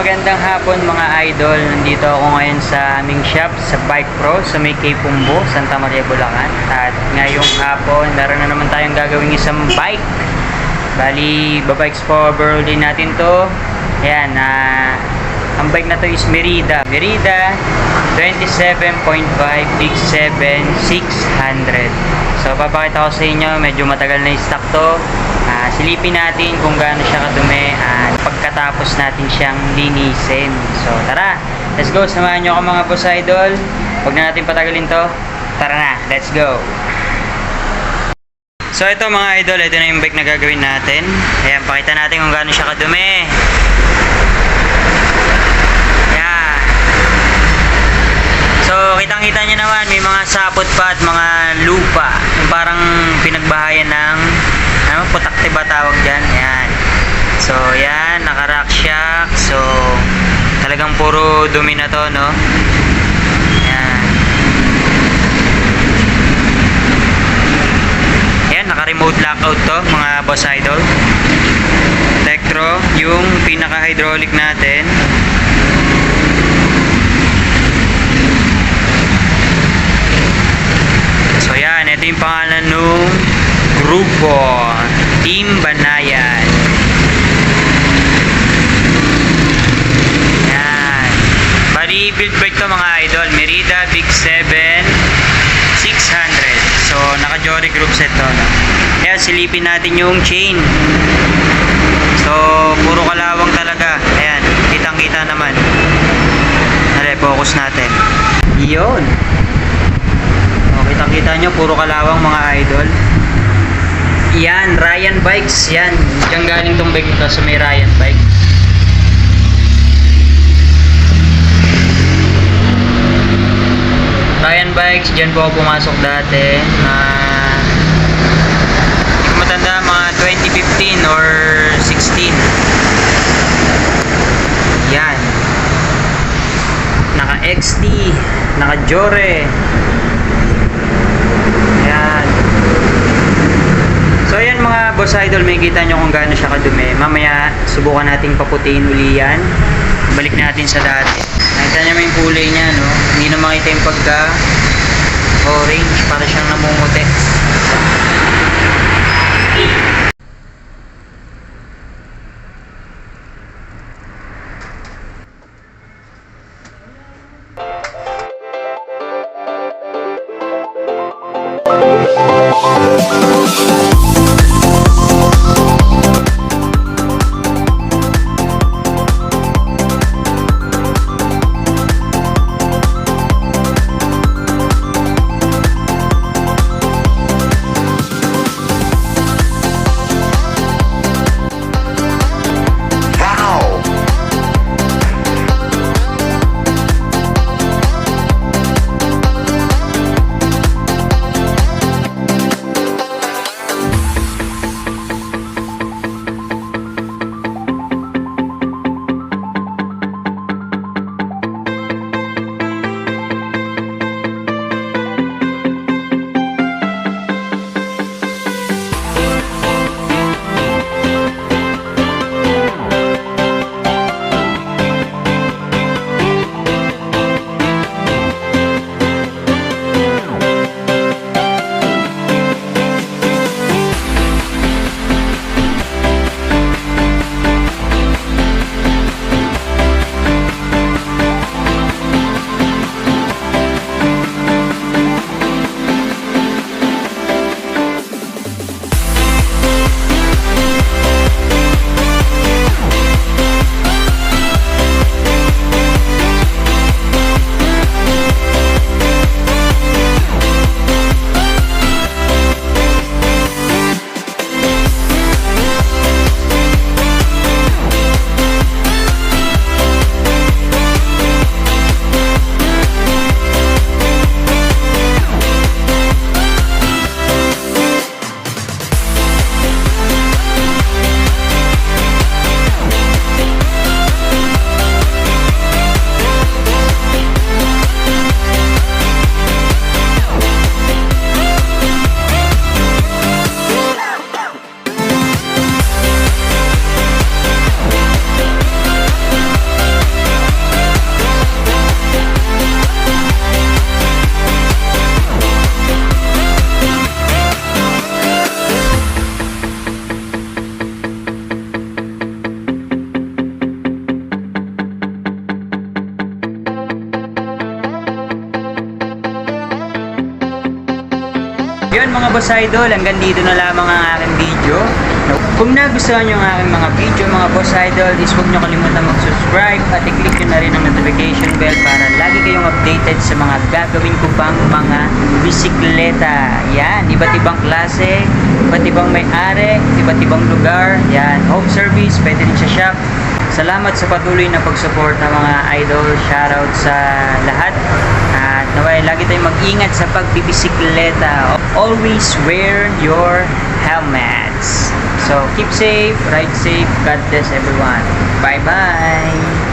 Magandang hapon mga idol. Nandito ako ngayon sa aming shop sa Bike Pro sa may Kay Pumbo, Santa Maria, Bulacan. At ngayong hapon, meron na naman tayong gagawing isang bike. Bali, babikes power din natin to. Ayan, ang bike na to is Merida 27.5 Big 7 600. So papakita ko sa inyo, medyo matagal na i-stock to. Silipin natin kung gaano siya kadumi at pagkatapos natin siyang linisin. So tara, let's go. Samahan nyo ako mga boss idol. Huwag na natin patagalin to. Tara na, let's go. So ito mga idol, ito na yung bike na gagawin natin. Ayan, pakita natin kung gaano siya kadumi. Ayan. So kitang-kita nyo naman, may mga sapot pa at mga lupa. Yung parang pinagbahayan ng putakti ba tawag dyan. Ayan. So yan, naka-rack shock. So talagang puro dumi na to, no? Ayan. Ayan, naka-remote lockout to mga boss idol. Electro, yung pinaka-hydraulic natin. So yan, ito yung pangalan nung grupo, Team Banayan. Yan. Bali, build bike to mga idol. Merida Big 7 600. So, naka-Jory group set to. No? Kaya silipin natin yung chain. So, puro kalawang talaga. Ayan, kitang-kita naman. Hali, focus natin. Yun. O, kitang-kita nyo, puro kalawang mga idol. Yan, Ryan Bikes. Yan, diyan galing tong bike ito sa may Ryan Bike. Ryan Bikes, diyan po ako pumasok dati. Hindi ko matanda, mga 2015 or 16. Yan. Naka XD, naka Jore. Yan. So ayan mga boss idol, may kita nyo kung gaano siya kadumi. Mamaya subukan nating paputiin uli yan. Balik natin sa dati. Nakita nyo yung kulay niya, no? Hindi na makita yung pagka orange, para siyang namumuti. Boss Idol, hanggang dito na lamang ang aking video. Kung nagustuhan nyo ang aking mga video, mga Boss Idol, is huwag nyo kalimutan mag-subscribe at i-click nyo na rin ang notification bell para lagi kayong updated sa mga gagawin ko pang mga bisikleta. Yan, iba't ibang klase, iba't ibang may-ari, iba't ibang lugar. Yan, home service, pwede rin sa shop. Salamat sa patuloy na pag-support ng mga idol. Shoutout sa lahat. At naway, lagi tayong mag-ingat sa pagbibisikleta. Always wear your helmets. So, keep safe, ride safe. God bless everyone. Bye-bye!